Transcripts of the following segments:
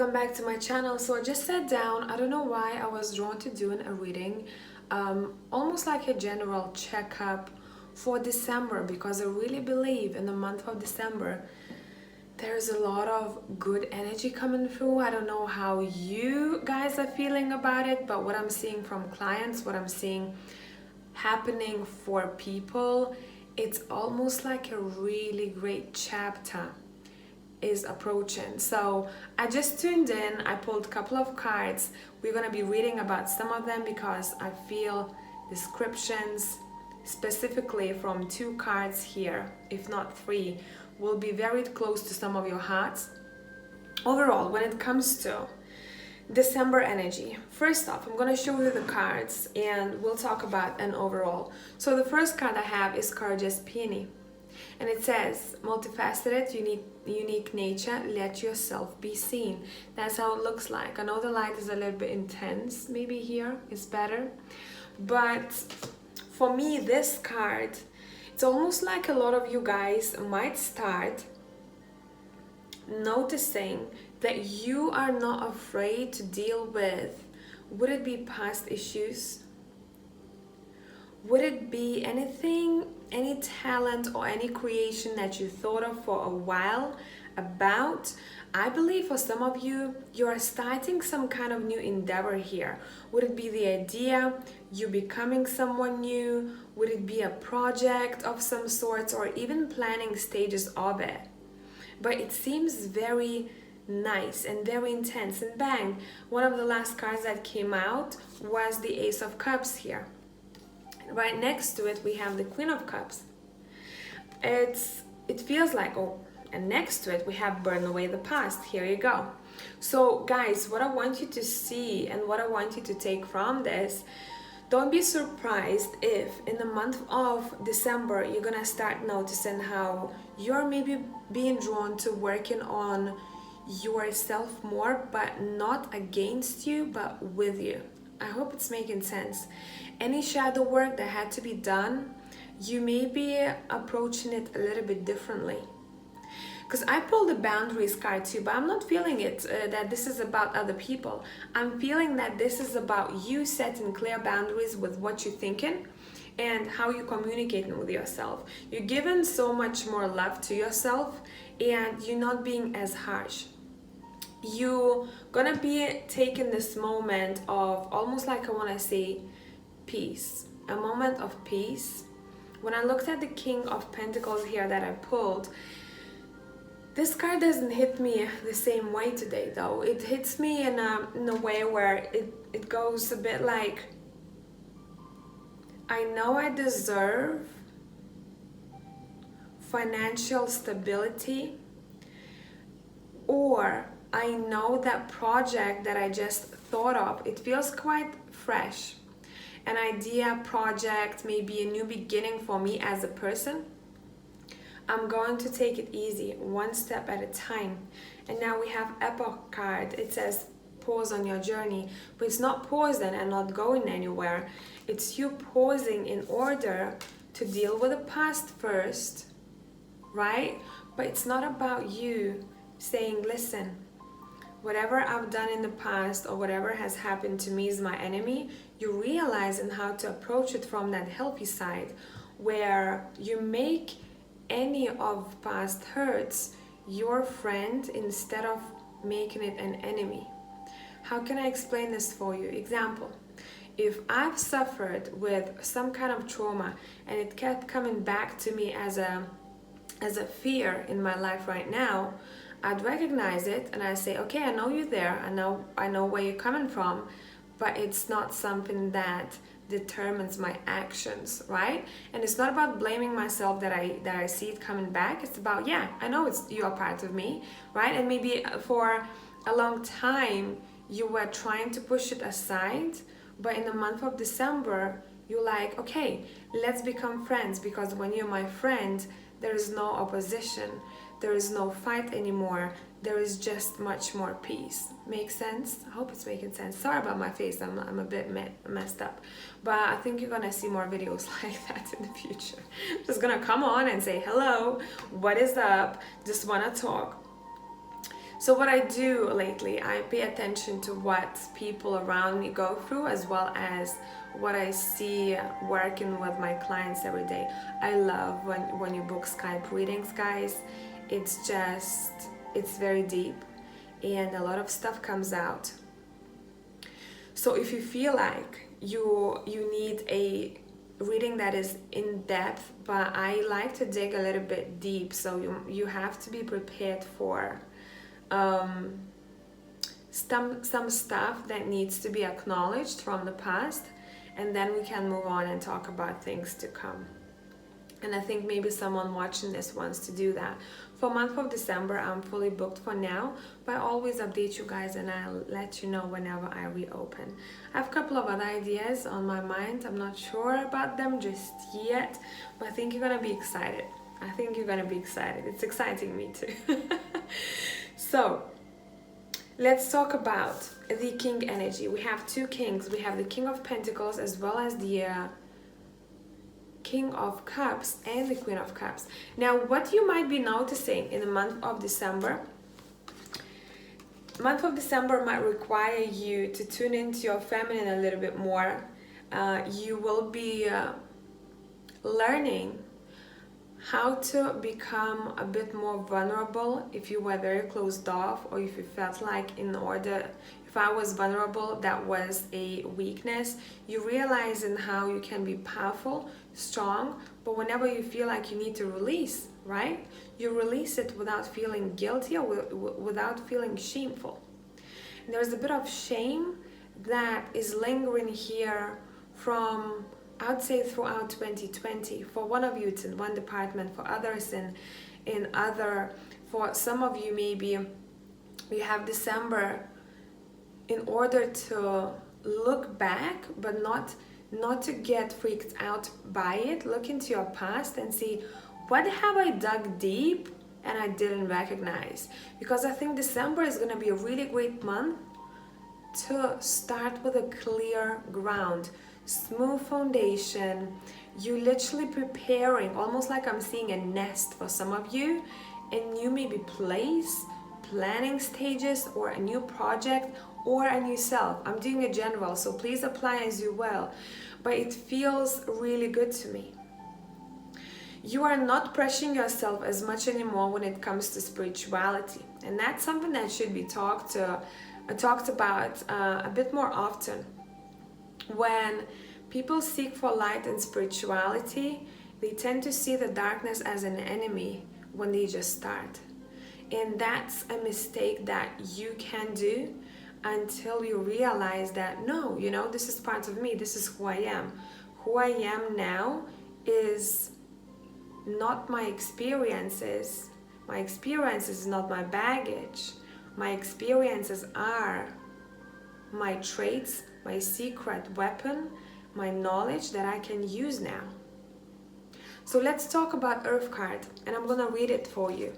welcome back to my channel. So I just sat down. I don't know why I was drawn to doing a reading, almost like a general checkup for December, because I really believe in the month of December there's a lot of good energy coming through. I don't know how you guys are feeling about it, but what I'm seeing from clients, what I'm seeing happening for people, it's almost like a really great chapter is approaching. So I just tuned in, I pulled a couple of cards. We're going to be reading about some of them because I feel descriptions specifically from 2 cards here, if not 3, will be very close to some of your hearts. Overall, when it comes to December energy, first off, I'm going to show you the cards and we'll talk about an overall. So the first card I have is Courageous Peony. And it says, multifaceted, unique nature, let yourself be seen. That's how it looks like. I know the light is a little bit intense. Maybe here is better. But for me, this card, it's almost like a lot of you guys might start noticing that you are not afraid to deal with, would it be past issues? Would it be anything, any talent or any creation that you thought of for a while about? I believe for some of you, you are starting some kind of new endeavor here. Would it be the idea, you becoming someone new? Would it be a project of some sort, or even planning stages of it? But it seems very nice and very intense. And bang, one of the last cards that came out was the Ace of Cups here. Right next to it we have the Queen of Cups. It feels like, oh, and next to it we have Burn Away the Past. Here you go. So guys, what I want you to see and what I want you to take from this, don't be surprised if in the month of December you're gonna start noticing how you're maybe being drawn to working on yourself more, but not against you, but with you. I hope it's making sense. Any shadow work that had to be done, you may be approaching it a little bit differently. Because I pulled the boundaries card too, but I'm not feeling it that this is about other people. I'm feeling that this is about you setting clear boundaries with what you're thinking and how you're communicating with yourself. You're giving so much more love to yourself and you're not being as harsh. You're gonna be taking this moment of almost like, I want to say, peace, a moment of peace. When I looked at the King of Pentacles here that I pulled, this card doesn't hit me the same way today though. It hits me in a way where it goes a bit like, I know I deserve financial stability, or I know that project that I just thought of, it feels quite fresh. An idea, project, maybe a new beginning for me as a person. I'm going to take it easy, one step at a time. And now we have Epoch card. It says pause on your journey, but it's not pausing and not going anywhere. It's you pausing in order to deal with the past first, right? But it's not about you saying, listen, whatever I've done in the past or whatever has happened to me is my enemy. You realize and how to approach it from that healthy side, where you make any of past hurts your friend instead of making it an enemy. How can I explain this for you? Example, if I've suffered with some kind of trauma and it kept coming back to me as a fear in my life right now, I'd recognize it and I say, okay, I know you're there, I know where you're coming from, but it's not something that determines my actions, right? And it's not about blaming myself that I see it coming back. It's about, yeah, I know you're part of me, right? And maybe for a long time you were trying to push it aside, but in the month of December you're like, okay, let's become friends, because when you're my friend there is no opposition, there is no fight anymore, there is just much more peace. Makes sense? I hope it's making sense. Sorry about my face, I'm a bit messed up, but I think you're gonna see more videos like that in the future. I'm just gonna come on and say hello, what is up, just wanna talk. So what I do lately, I pay attention to what people around me go through, as well as what I see working with my clients every day. I love when you book Skype readings, guys. It's just, it's very deep and a lot of stuff comes out. So if you feel like you need a reading that is in depth, but I like to dig a little bit deep, so you have to be prepared for some stuff that needs to be acknowledged from the past, and then we can move on and talk about things to come. And I think maybe someone watching this wants to do that. For month of December, I'm fully booked for now, but I always update you guys and I'll let you know whenever I reopen. I have a couple of other ideas on my mind. I'm not sure about them just yet, but I think you're gonna be excited. I think you're gonna be excited. It's exciting me too. So, let's talk about the King energy. We have two kings. We have the King of Pentacles as well as the King of Cups and the Queen of Cups. Now, what you might be noticing in the month of December might require you to tune into your feminine a little bit more. You will be learning how to become a bit more vulnerable if you were very closed off, or if you felt like if I was vulnerable, that was a weakness. You realize in how you can be powerful, strong, but whenever you feel like you need to release, right? You release it without feeling guilty or without feeling shameful. And there's a bit of shame that is lingering here from, I would say, throughout 2020. For one of you, it's in one department. For others, in other. For some of you, maybe you have December in order to look back, but not to get freaked out by it. Look into your past and see, what have I dug deep and I didn't recognize? Because I think December is going to be a really great month to start with a clear ground, smooth foundation. You literally preparing, almost like I'm seeing a nest for some of you, and you maybe place, planning stages, or a new project, or a new self. I'm doing a general, so please apply as you will, but it feels really good to me. You are not pressuring yourself as much anymore when it comes to spirituality, and that's something that should be talked about a bit more often. When people seek for light and spirituality, they tend to see the darkness as an enemy when they just start, and that's a mistake that you can do until you realize that, no, this is part of me, this is who I am. Who I am now is not my experiences. My experiences is not my baggage. My experiences are my traits, my secret weapon, my knowledge that I can use now. So let's talk about Earth card, and I'm gonna read it for you.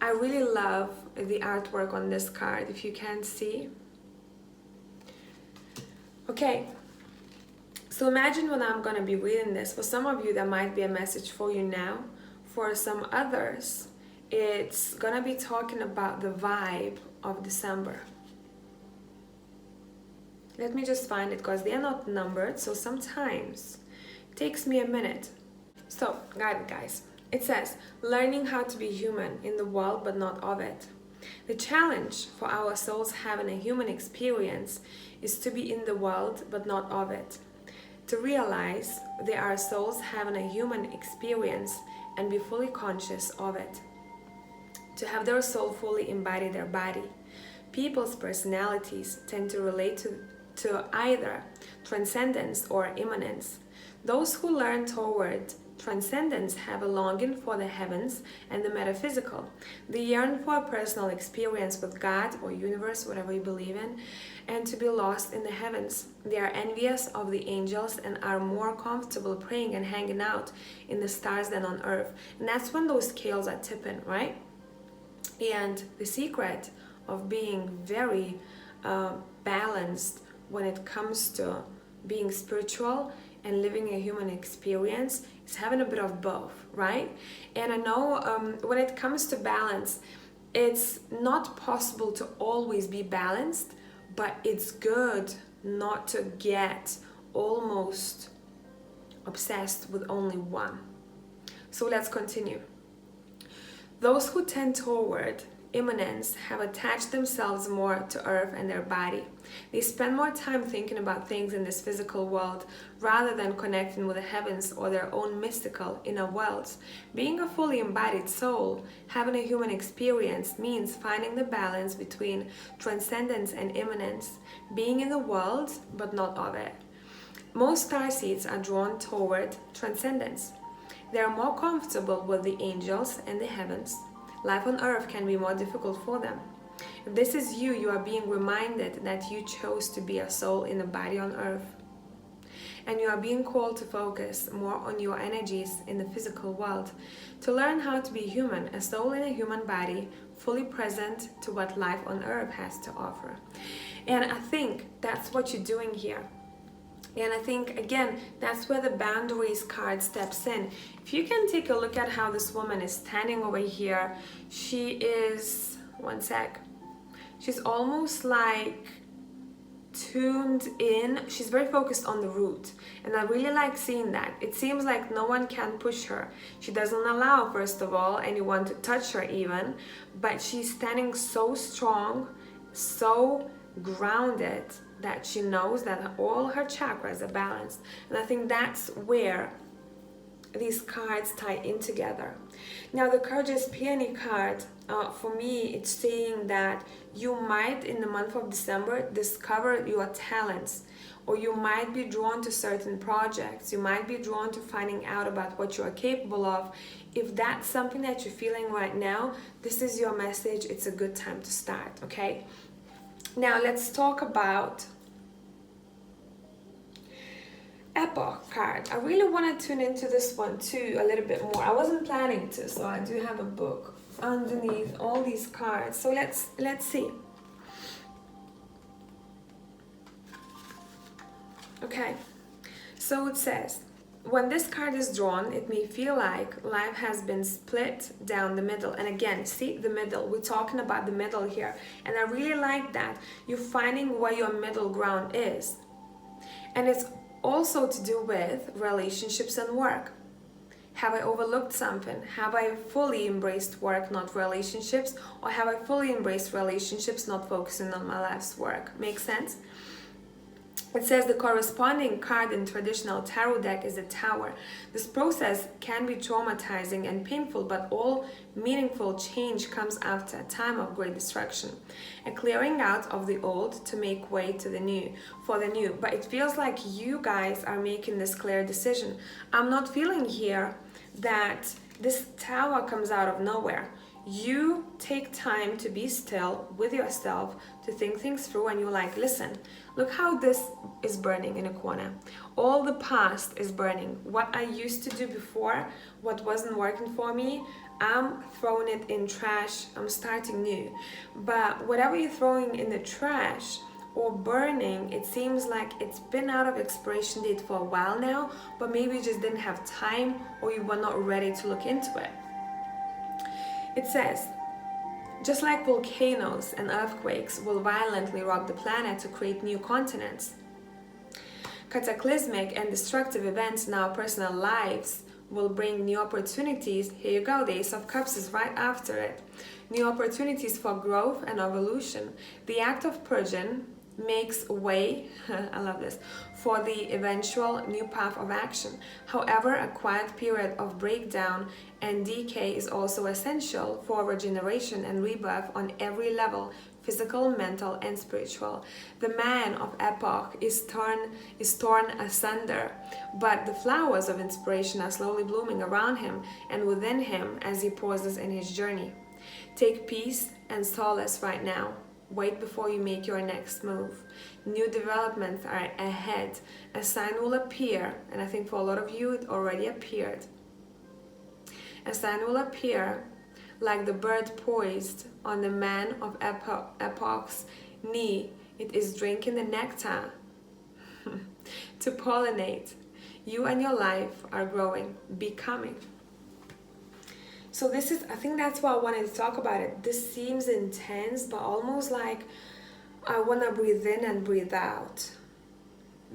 I really love the artwork on this card, if you can see. Okay, so imagine when I'm going to be reading this. For some of you, that might be a message for you now. For some others, it's going to be talking about the vibe of December. Let me just find it, because they are not numbered, so sometimes it takes me a minute. So, guys. It says, learning how to be human in the world but not of it. The challenge for our souls having a human experience is to be in the world but not of it. To realize they are souls having a human experience and be fully conscious of it. To have their soul fully embody their body. People's personalities tend to relate to either transcendence or immanence. Those who learn toward transcendence have a longing for the heavens and the metaphysical. They yearn for a personal experience with God or universe, whatever you believe in, and to be lost in the heavens. They are envious of the angels and are more comfortable praying and hanging out in the stars than on earth. And that's when those scales are tipping, right? And the secret of being very balanced when it comes to being spiritual and living a human experience is having a bit of both, right? And I know when it comes to balance, It's not possible to always be balanced, but it's good not to get almost obsessed with only one. So let's continue. Those who tend toward immanence have attached themselves more to earth and their body. They spend more time thinking about things in this physical world rather than connecting with the heavens or their own mystical inner worlds. Being a fully embodied soul, having a human experience, means finding the balance between transcendence and immanence, being in the world but not of it. Most starseeds are drawn toward transcendence. They are more comfortable with the angels and the heavens. Life on earth can be more difficult for them. If this is you, you are being reminded that you chose to be a soul in a body on earth. And you are being called to focus more on your energies in the physical world, to learn how to be human, a soul in a human body, fully present to what life on earth has to offer. And I think that's what you're doing here. And I think, again, that's where the boundaries card steps in. If you can take a look at how this woman is standing over here, she is, one sec, she's almost like tuned in. She's very focused on the root. And I really like seeing that. It seems like no one can push her. She doesn't allow, first of all, anyone to touch her even. But she's standing so strong, so grounded, that she knows that all her chakras are balanced. And I think that's where these cards tie in together. Now the Courageous Peony card, for me, it's saying that you might in the month of December discover your talents, or you might be drawn to certain projects. You might be drawn to finding out about what you are capable of. If that's something that you're feeling right now, this is your message. It's a good time to start, okay? Now let's talk about Epoch card. I really want to tune into this one too a little bit more. I wasn't planning to, so I do have a book underneath all these cards. So let's see. Okay, so it says, when this card is drawn, it may feel like life has been split down the middle. And again, see the middle. We're talking about the middle here. And I really like that. You're finding where your middle ground is. And it's also to do with relationships and work. Have I overlooked something? Have I fully embraced work, not relationships? Or have I fully embraced relationships, not focusing on my life's work? Make sense? It says the corresponding card in traditional tarot deck is a Tower. This process can be traumatizing and painful, but all meaningful change comes after a time of great destruction. A clearing out of the old to make way to the new, for the new. But it feels like you guys are making this clear decision. I'm not feeling here that this Tower comes out of nowhere. You take time to be still with yourself, to think things through, and you're like, listen, look how this is burning in a corner. All the past is burning. What I used to do before, what wasn't working for me, I'm throwing it in trash. I'm starting new. But whatever you're throwing in the trash or burning, it seems like it's been out of expiration date for a while now, but maybe you just didn't have time or you were not ready to look into it. It says, just like volcanoes and earthquakes will violently rock the planet to create new continents, cataclysmic and destructive events in our personal lives will bring new opportunities. Here you go, the Ace of Cups is right after it. New opportunities for growth and evolution. The act of purging makes way, I love this, for the eventual new path of action. However, a quiet period of breakdown and decay is also essential for regeneration and rebirth on every level, physical, mental, and spiritual. The man of Epoch is torn asunder, but the flowers of inspiration are slowly blooming around him and within him as he pauses in his journey. Take peace and solace right now. Wait before you make your next move. New developments are ahead. A sign will appear, and I think for a lot of you it already appeared. A sign will appear like the bird poised on the man of Epoch's knee. It is drinking the nectar to pollinate. You and your life are growing, becoming. So this is, I think that's why I wanted to talk about it. This seems intense, but almost like I want to breathe in and breathe out,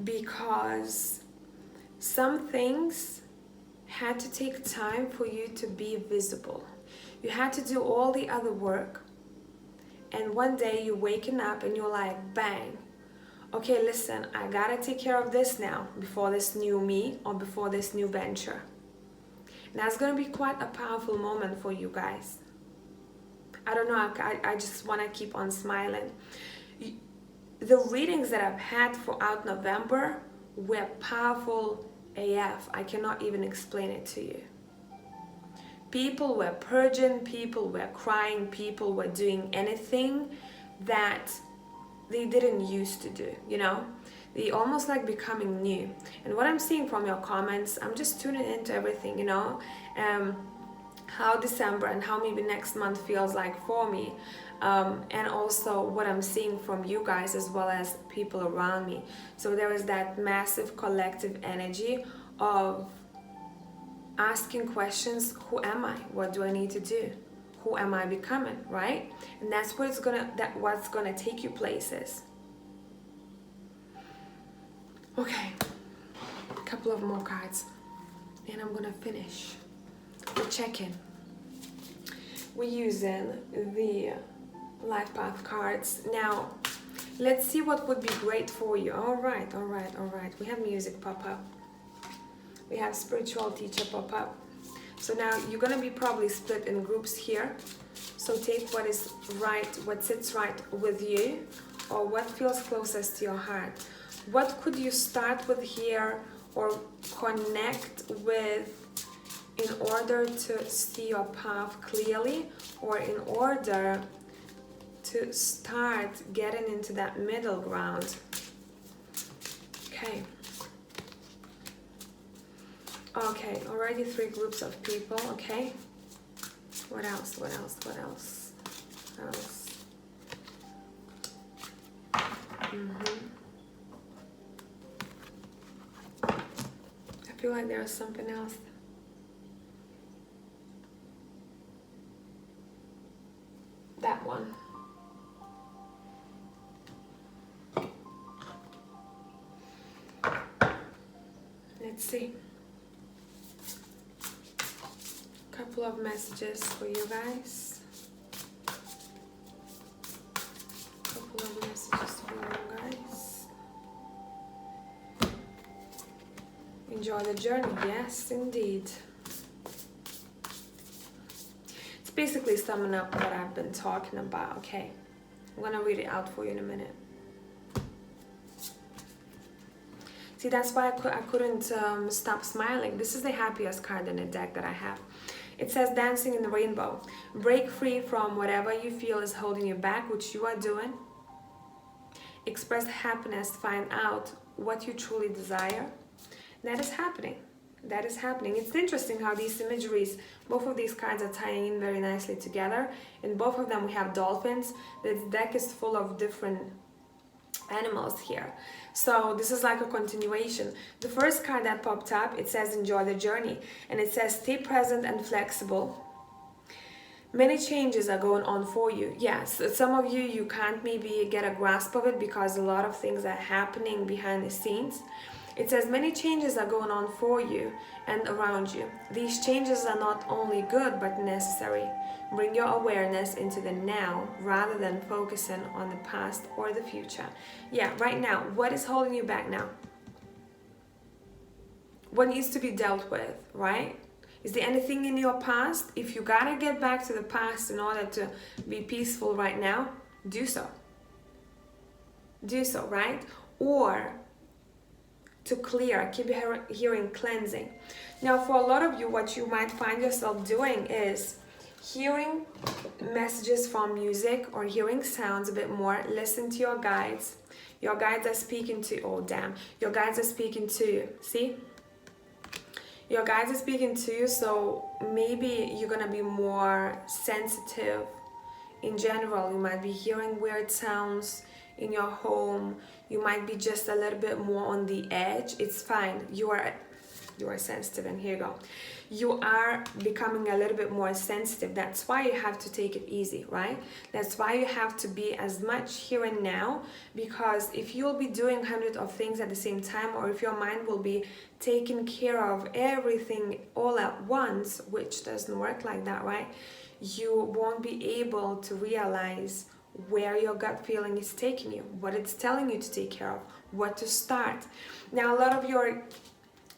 because some things had to take time for you to be visible. You had to do all the other work, and one day you're waking up and you're like, bang, okay, listen, I gotta take care of this now before this new me or before this new venture. And that's gonna be quite a powerful moment for you guys. I don't know, I just wanna keep on smiling. The readings that I've had throughout November were powerful AF. I cannot even explain it to you. People were purging, people were crying, people were doing anything that they didn't used to do, you know? They almost like becoming new. And what I'm seeing from your comments, I'm just tuning into everything, you know? How December and how maybe next month feels like for me. And also what I'm seeing from you guys as well as people around me. So there is that massive collective energy of asking questions. Who am I? What do I need to do? Who am I becoming, right? And that's what's gonna take you places. Okay, a couple of more cards and I'm gonna finish the check-in. We're using the life path cards. Now, let's see what would be great for you. All right. We have music pop up. We have spiritual teacher pop up. So now you're gonna be probably split in groups here. So take what is right, what sits right with you, or what feels closest to your heart. What could you start with here or connect with in order to see your path clearly, or in order to start getting into that middle ground? Okay, already 3 groups of people. Okay, what else? I feel like there's something else. That one. Let's see. Couple of messages for you guys. Couple of messages for you guys. Enjoy the journey. Yes, indeed. It's basically summing up what I've been talking about. Okay, I'm gonna read it out for you in a minute. See, that's why I couldn't stop smiling. This is the happiest card in the deck that I have. It says dancing in the rainbow. Break free from whatever you feel is holding you back, which you are doing. Express happiness, find out what you truly desire. That is happening. That is happening. It's interesting how these imageries, both of these cards are tying in very nicely together. In both of them we have dolphins. This deck is full of different animals here. So this is like a continuation. The first card that popped up, it says enjoy the journey, and it says stay present and flexible. Many changes are going on for you. Yes, some of you can't maybe get a grasp of it because a lot of things are happening behind the scenes. It says many changes are going on for you and around you. These changes are not only good but necessary. Bring your awareness into the now rather than focusing on the past or the future. Yeah, right now, what is holding you back now? What needs to be dealt with, right? Is there anything in your past? If you gotta get back to the past in order to be peaceful right now, do so. Do so, right? Or to clear, keep hearing cleansing. Now, for a lot of you, what you might find yourself doing is hearing messages from music or hearing sounds a bit more. Listen to your guides. Your guides are speaking to you. Oh, damn. Your guides are speaking to you. See? Your guides are speaking to you, so maybe you're going to be more sensitive. In general, you might be hearing weird sounds in your home. You might be just a little bit more on the edge. It's fine. You are sensitive, and here you go. you are becoming a little bit more sensitive. That's why you have to take it easy, right? That's why you have to be as much here and now, because if you'll be doing hundreds of things at the same time, or if your mind will be taking care of everything all at once, which doesn't work like that, right? You won't be able to realize where your gut feeling is taking you, what it's telling you to take care of, what to start. Now, a lot of your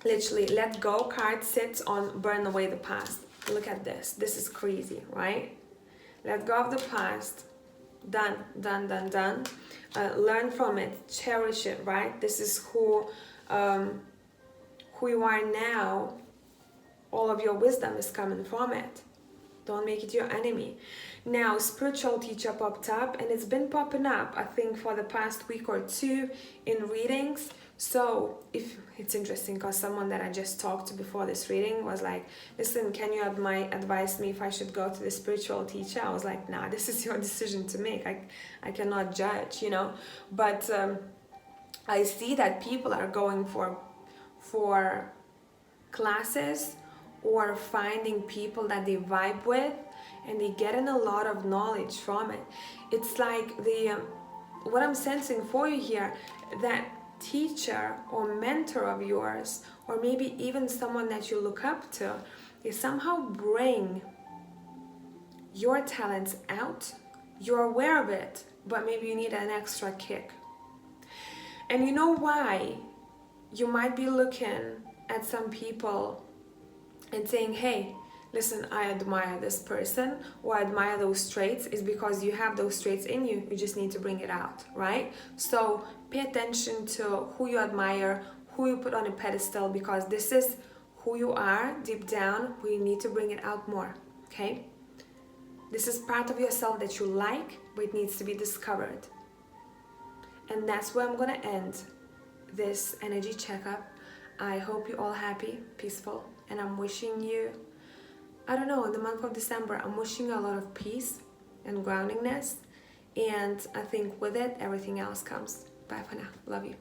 literally let go card sits on burn away the past. Look at this. This is crazy, right? Let go of the past. Done, done, done, done. Learn from it. Cherish it, right? This is who you are now. All of your wisdom is coming from it. Don't make it your enemy. Now, spiritual teacher popped up, and it's been popping up, I think, for the past week or two in readings. So if it's interesting, because someone that I just talked to before this reading was like, listen, can you advise me if I should go to the spiritual teacher? I was like, nah, this is your decision to make. I cannot judge, you know. But I see that people are going for classes or finding people that they vibe with, and they getting a lot of knowledge from it. It's like what I'm sensing for you here, that teacher or mentor of yours, or maybe even someone that you look up to, they somehow bring your talents out. You're aware of it, but maybe you need an extra kick. And you know why? You might be looking at some people and saying, hey, listen, I admire this person, or I admire those traits, is because you have those traits in you. You just need to bring it out, right? So pay attention to who you admire, who you put on a pedestal, because this is who you are deep down. We need to bring it out more, okay? This is part of yourself that you like, but it needs to be discovered. And that's where I'm gonna end this energy checkup. I hope you're all happy, peaceful, and I'm wishing you, I don't know, in the month of December, I'm wishing you a lot of peace and groundingness, and I think with it, everything else comes. Bye for now. Love you.